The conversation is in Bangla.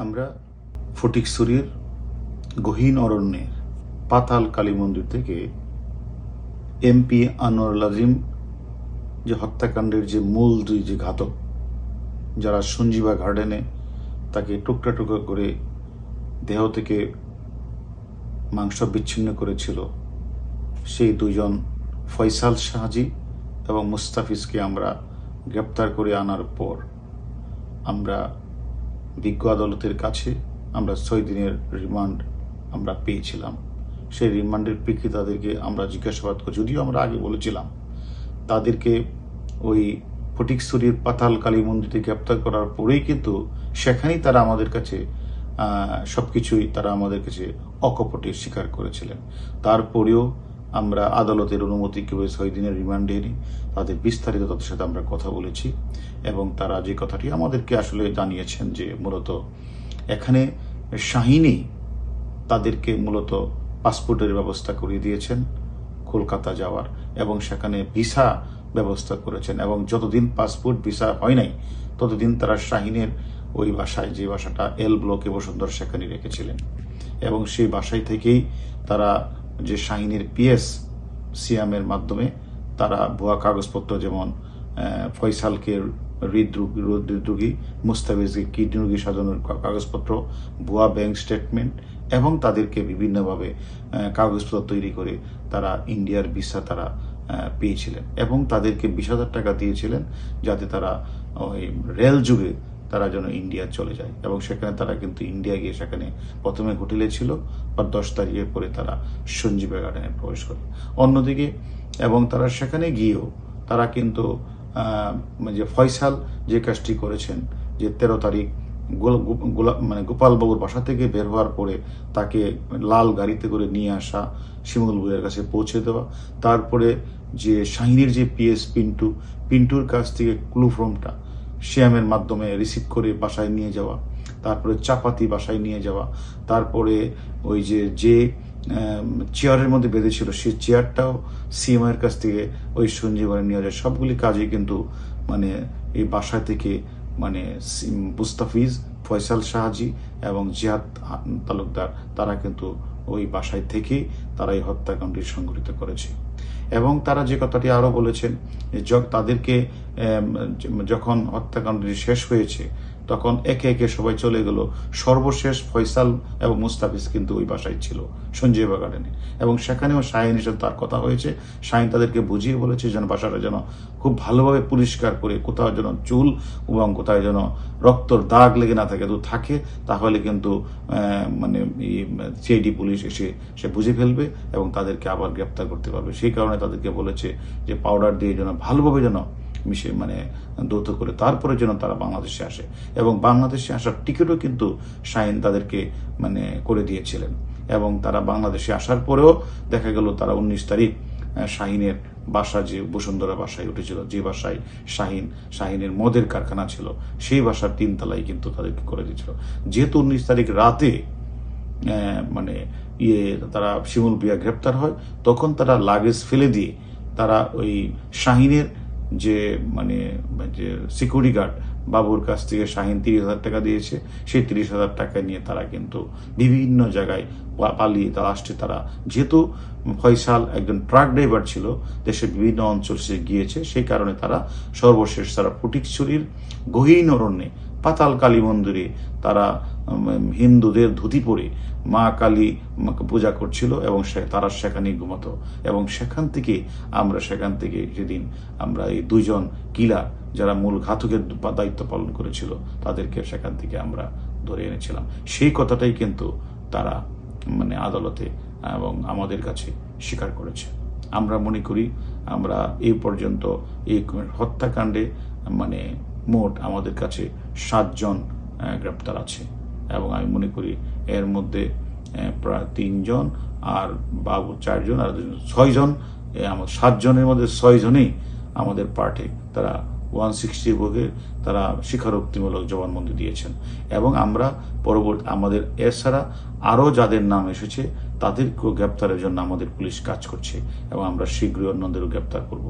আমরা ফটিকছড়ির গহীন অরণ্যের পাতাল কালী মন্দির থেকে এমপি আনোয়ারুল আজিম যে হত্যাকাণ্ডের যে মূল দুই যে ঘাতক, যারা সঞ্জীবা গার্ডেনে তাকে টুকরা টুকরা করে দেহ থেকে মাংস বিচ্ছিন্ন করেছিল, সেই দুজন ফয়সাল শাহজি এবং মুস্তাফিজকে আমরা গ্রেপ্তার করে আনার পর আমরা বিজ্ঞ আদালতের কাছে আমরা 6 দিনের রিমান্ড আমরা পেয়েছিলাম। সেই রিমান্ডের প্রেক্ষিতে তাদেরকে আমরা জিজ্ঞাসাবাদ করি। যদিও আমরা আগে বলেছিলাম তাদেরকে ওই ফটিকছড়ির পাতাল কালী মন্দিরে গ্রেপ্তার করার পরেই কিন্তু সেখানেই তারা আমাদের কাছে সবকিছুই তারা আমাদের কাছে অকপটে স্বীকার করেছিলেন। তারপরেও আমরা আদালতের অনুমতি কেউ 6 দিনের রিমান্ডে নিই, তাদের বিস্তারিত তাদের সাথে আমরা কথা বলেছি এবং তারা যে কথাটি আমাদেরকে আসলে জানিয়েছেন যে মূলত এখানে শাহিনী তাদেরকে মূলত পাসপোর্টের ব্যবস্থা করে দিয়েছেন কলকাতা যাওয়ার, এবং সেখানে ভিসা ব্যবস্থা করেছেন, এবং যতদিন পাসপোর্ট ভিসা হয় নাই ততদিন তারা শাহিনের ওই বাসায়, যে বাসাটা এল ব্লকে বসুন্ধরা, সেখানে রেখেছিলেন। এবং সেই বাসায় থেকেই তারা যে শাহিনের পিএস সিয়ামের মাধ্যমে তারা ভুয়া কাগজপত্র, যেমন ফয়সালকে হৃদরোগী, মুস্তাফিজকে কিডনি রোগী সাজানোর কাগজপত্র, ভুয়া ব্যাংক স্টেটমেন্ট, এবং তাদেরকে বিভিন্নভাবে কাগজপত্র তৈরি করে তারা ইন্ডিয়ার ভিসা তারা পেয়েছিলেন, এবং তাদেরকে 20,000 টাকা দিয়েছিলেন যাতে তারা ওই রেল যুগে তারা যেন ইন্ডিয়া চলে যায়। এবং সেখানে তারা কিন্তু ইন্ডিয়া গিয়ে সেখানে প্রথমে হোটেলে ছিল, বা 10 তারিখের পরে তারা সঞ্জীবা গার্ডেনে প্রবেশ করে। অন্যদিকে এবং তারা সেখানে গিয়েও তারা কিন্তু যে ফয়সাল যে কাজটি করেছেন, যে 13 তারিখ গোপালবাবুর বাসা থেকে বের হওয়ার পরে তাকে লাল গাড়িতে করে নিয়ে আসা, শিমুল বইয়ের কাছে পৌঁছে দেওয়া, তারপরে যে শাহিনীর যে পিএস পিন্টুর কাছ থেকে ক্লু ফর্মটা শ্যামের মাধ্যমে রিসিভ করে বাসায় নিয়ে যাওয়া, তারপরে চাপাতি বাসায় নিয়ে যাওয়া, তারপরে ওই যে চেয়ারের মধ্যে বেঁধেছিল সেই চেয়ারটাও সিএমের কাছ থেকে ওই সঞ্জীবনে নিয়ে যায়। সবগুলি কাজই কিন্তু মানে এই বাসা থেকে মুস্তাফিজ, ফয়সাল শাহজি এবং জিয়াদ তালুকদার তারা কিন্তু ওই বাসায় থেকেই তারা এই হত্যাকাণ্ডটি সংঘটিত করেছে। এবং তারা যে কথাটি আরো বলেছেন, তাদেরকে যখন হত্যাকাণ্ডটি শেষ হয়েছে তখন একে একে সবাই চলে গেল, সর্বশেষ ফয়সাল এবং মুস্তাফিজ কিন্তু ওই বাসায় ছিল সঞ্জীবা গার্ডেনে, এবং সেখানেও শাহিনের সাথে তার কথা হয়েছে। শাহিন তাদেরকে বুঝিয়ে বলেছে যেন বাসাটা যেন খুব ভালোভাবে পরিষ্কার করে, কোথাও যেন চুল এবং কোথাও যেন রক্তর দাগ লেগে না থাকে, তো থাকে তাহলে কিন্তু সিআইডি পুলিশ এসে সে বুঝে ফেলবে এবং তাদেরকে আবার গ্রেপ্তার করতে পারবে। সেই কারণে তাদেরকে বলেছে যে পাউডার দিয়ে যেন ভালোভাবে যেন মিশে দৌত করে তারপরে যেন তারা বাংলাদেশে আসে, এবং বাংলাদেশে আসার টিকিটও কিন্তু শাহিন তাদেরকে করে দিয়েছিলেন। এবং তারা বাংলাদেশে আসার পরেও দেখা গেল তারা 19 তারিখ শাহিনের বাসা, যে বসুন্ধরা বাসায় উঠেছিল, যে বাসায় শাহিনের মদের কারখানা ছিল, সেই বাসার 3 তলায় কিন্তু তাদেরকে করে দিয়েছিল। যেহেতু 19 তারিখ রাতে তারা শিমুল পিয়া গ্রেপ্তার হয়, তখন তারা লাগেজ ফেলে দিয়ে তারা ওই শাহিনের যে সিকিউরিটি গার্ড বাবুর কাছ থেকে শাহিন 30,000 টাকা দিয়েছে, সেই 30,000 টাকা নিয়ে তারা কিন্তু বিভিন্ন জায়গায় পালিয়ে তারা আসছে। তারা যেহেতু ফয়সাল একজন ট্রাক ড্রাইভার ছিল, দেশের বিভিন্ন অঞ্চল সে গিয়েছে, সেই কারণে তারা সর্বশেষ তারা ফটিকছড়ির গহীন অরণ্যে পাতাল কালী মন্দিরে তারা হিন্দুদের ধুতি পরে মা কালী পূজা করছিল, এবং তারা সেখানে ঘুমাতো। এবং সেখান থেকে যেদিন আমরা এই 2জন কিলার যারা মূল ঘাতকের দায়িত্ব পালন করেছিল তাদেরকে সেখান থেকে আমরা ধরে এনেছিলাম। সেই কথাটাই কিন্তু তারা আদালতে এবং আমাদের কাছে স্বীকার করেছে। আমরা মনে করি আমরা এই পর্যন্ত এই হত্যাকাণ্ডে মোট আমাদের কাছে 7 জন গ্রেপ্তার আছে, এবং আমি মনে করি এর মধ্যে প্রায় 3 জন, আর বাবু 4 জন, আর 6 জন, 7 জনের মধ্যে 6 জনেই আমাদের পার্টে তারা 160 ভোগে তারা স্বীকারোক্তিমূলক জবানবন্দি দিয়েছেন। এবং আমরা আমাদের এছাড়া আরও যাদের নাম এসেছে তাদেরকেও গ্রেপ্তারের জন্য আমাদের পুলিশ কাজ করছে, এবং আমরা শীঘ্রই অন্যদেরও গ্রেপ্তার করব।